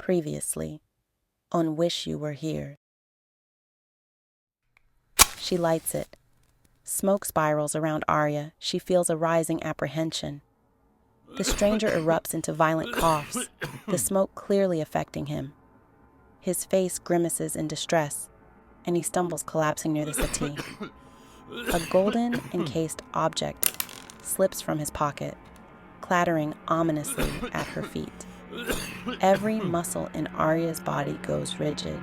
Previously, on Wish You Were Here. She lights it. Smoke spirals around Aria. She feels a rising apprehension. The stranger erupts into violent coughs, the smoke clearly affecting him. His face grimaces in distress, and he stumbles, collapsing near the settee. A golden encased object slips from his pocket, clattering ominously at her feet. Every muscle in Aria's body goes rigid.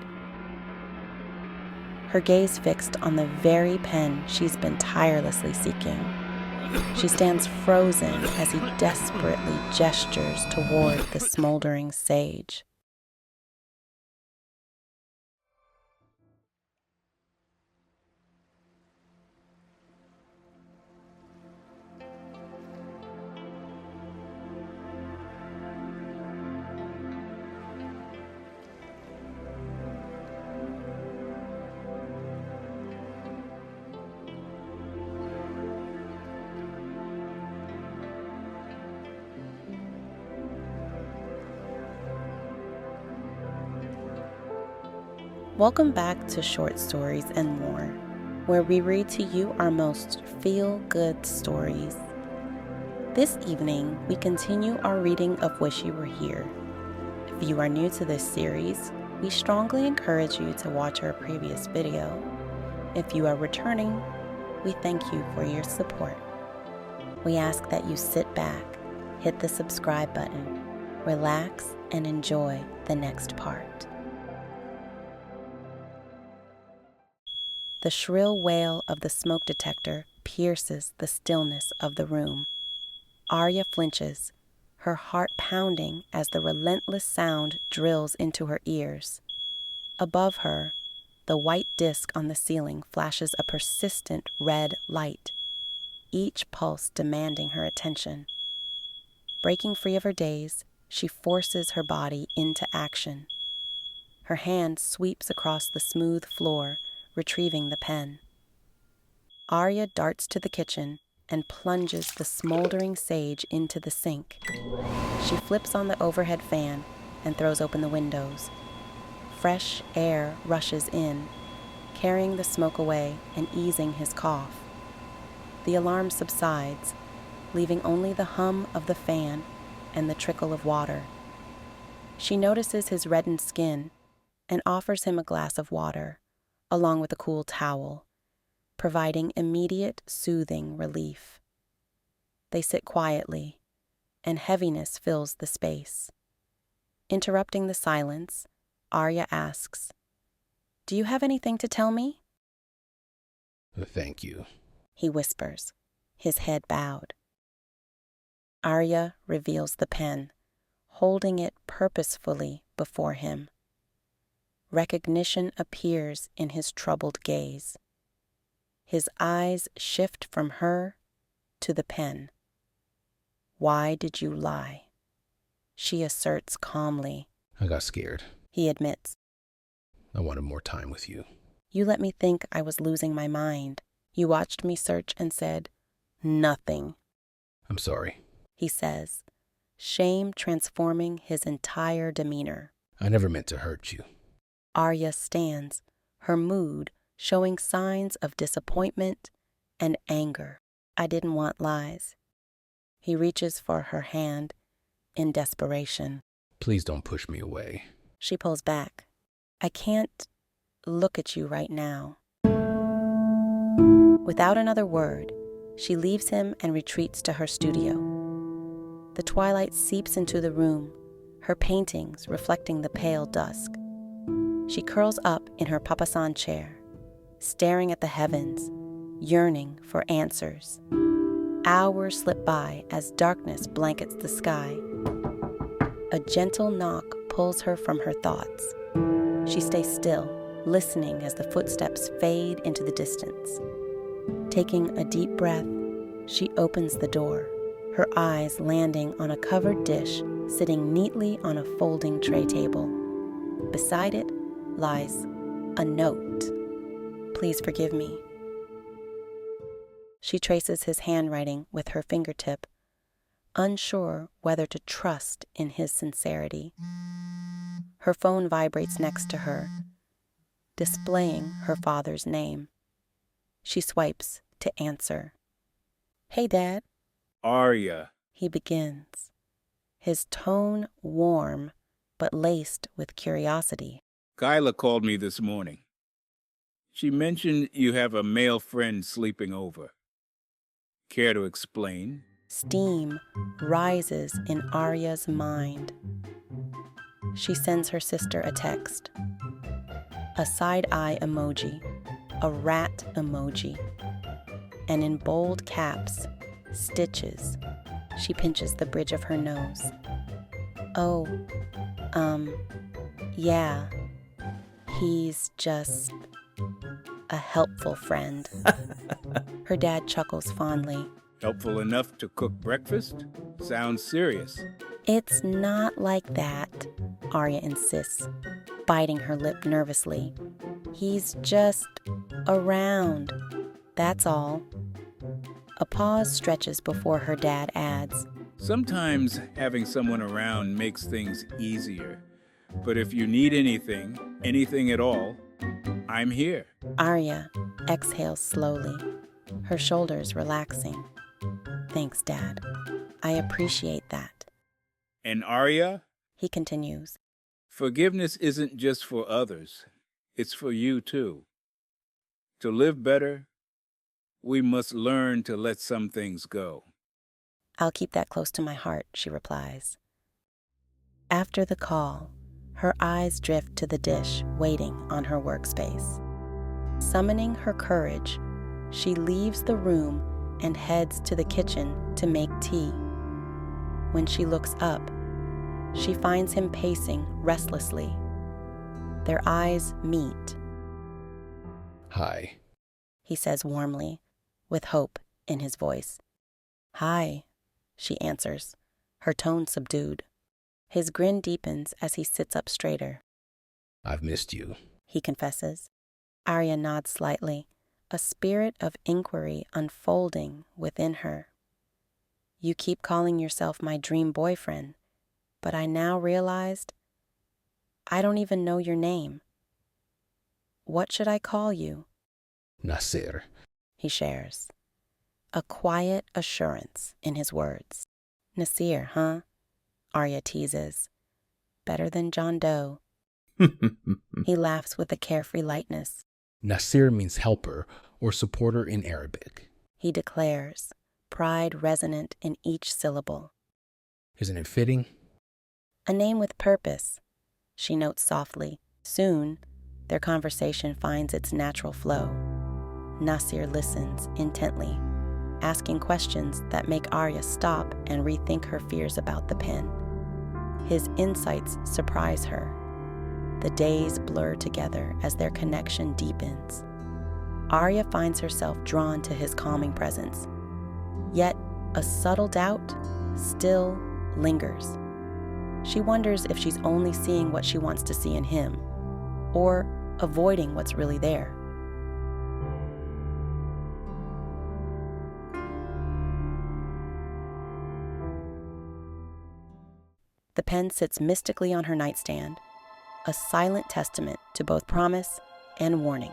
Her gaze fixed on the very pen she's been tirelessly seeking. She stands frozen as he desperately gestures toward the smoldering sage. Welcome back to Short Stories and More, where we read to you our most feel-good stories. This evening, we continue our reading of Wish You Were Here. If you are new to this series, we strongly encourage you to watch our previous video. If you are returning, we thank you for your support. We ask that you sit back, hit the subscribe button, relax, and enjoy the next part. The shrill wail of the smoke detector pierces the stillness of the room. Aria flinches, her heart pounding as the relentless sound drills into her ears. Above her, the white disc on the ceiling flashes a persistent red light, each pulse demanding her attention. Breaking free of her daze, she forces her body into action. Her hand sweeps across the smooth floor, retrieving the pen. Aria darts to the kitchen and plunges the smoldering sage into the sink. She flips on the overhead fan and throws open the windows. Fresh air rushes in, carrying the smoke away and easing his cough. The alarm subsides, leaving only the hum of the fan and the trickle of water. She notices his reddened skin and offers him a glass of water, along with a cool towel, providing immediate soothing relief. They sit quietly, and heaviness fills the space. Interrupting the silence, Aria asks, "Do you have anything to tell me?" "Thank you," he whispers, his head bowed. Aria reveals the pen, holding it purposefully before him. Recognition appears in his troubled gaze. His eyes shift from her to the pen. "Why did you lie?" she asserts calmly. "I got scared. He admits. I wanted more time with you." "You let me think I was losing my mind. You watched me search and said, 'Nothing.'" "I'm sorry," he says, shame transforming his entire demeanor. "I never meant to hurt you." Aria stands, her mood showing signs of disappointment and anger. "I didn't want lies." He reaches for her hand in desperation. "Please don't push me away." She pulls back. "I can't look at you right now." Without another word, she leaves him and retreats to her studio. The twilight seeps into the room, her paintings reflecting the pale dusk. She curls up in her papasan chair, staring at the heavens, yearning for answers. Hours slip by as darkness blankets the sky. A gentle knock pulls her from her thoughts. She stays still, listening as the footsteps fade into the distance. Taking a deep breath, she opens the door, her eyes landing on a covered dish sitting neatly on a folding tray table. Beside it lies a note. "Please forgive me." She traces his handwriting with her fingertip, unsure whether to trust in his sincerity. Her phone vibrates next to her, displaying her father's name. She swipes to answer. "Hey, Dad," Aria. he begins, his tone warm but laced with curiosity. Kyla called me this morning. She mentioned you have a male friend sleeping over. Care to explain? Steam rises in Aria's mind. She sends her sister a text. A side-eye emoji, a rat emoji, and in bold caps, stitches. She pinches the bridge of her nose. "Oh, yeah, he's just a helpful friend." Her dad chuckles fondly. Helpful enough to cook breakfast? Sounds serious. "It's not like that," Aria insists, biting her lip nervously. "He's just around, that's all." A pause stretches before her dad adds, Sometimes having someone around makes things easier. But if you need anything at all, I'm here. Aria exhales slowly, her shoulders relaxing. "Thanks, Dad. I appreciate that." And Aria, He continues, forgiveness isn't just for others. It's for you too. To live better, we must learn to let some things go. "I'll keep that close to my heart," she replies. After the call, her eyes drift to the dish waiting on her workspace. Summoning her courage, she leaves the room and heads to the kitchen to make tea. When she looks up, she finds him pacing restlessly. Their eyes meet. Hi. He says warmly, with hope in his voice. "Hi," she answers, her tone subdued. His grin deepens as he sits up straighter. I've missed you. He confesses. Aria nods slightly, a spirit of inquiry unfolding within her. "You keep calling yourself my dream boyfriend, but I now realized I don't even know your name. What should I call you?" Nasir. He shares, a quiet assurance in his words. "Nasir, huh?" Aria teases. "Better than John Doe." He laughs with a carefree lightness. Nasir means helper or supporter in Arabic. He declares, pride resonant in each syllable. Isn't it fitting? "A name with purpose," she notes softly. Soon, their conversation finds its natural flow. Nasir listens intently, asking questions that make Aria stop and rethink her fears about the pen. His insights surprise her. The days blur together as their connection deepens. Aria finds herself drawn to his calming presence. Yet, a subtle doubt still lingers. She wonders if she's only seeing what she wants to see in him, or avoiding what's really there. The pen sits mystically on her nightstand, a silent testament to both promise and warning.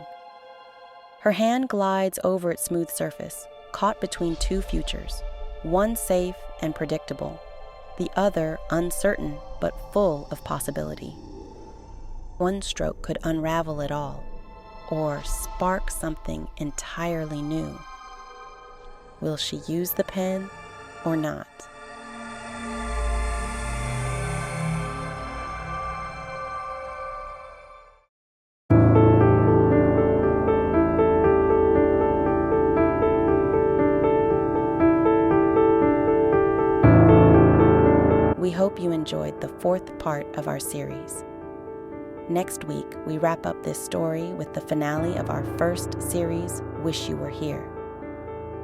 Her hand glides over its smooth surface, caught between two futures, one safe and predictable, the other uncertain but full of possibility. One stroke could unravel it all, or spark something entirely new. Will she use the pen or not? We hope you enjoyed the fourth part of our series. Next week, we wrap up this story with the finale of our first series, Wish You Were Here.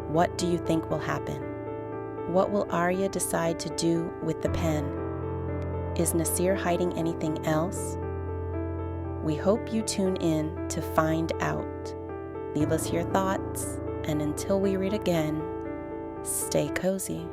What do you think will happen? What will Aria decide to do with the pen? Is Nasir hiding anything else? We hope you tune in to find out. Leave us your thoughts, and until we read again, stay cozy.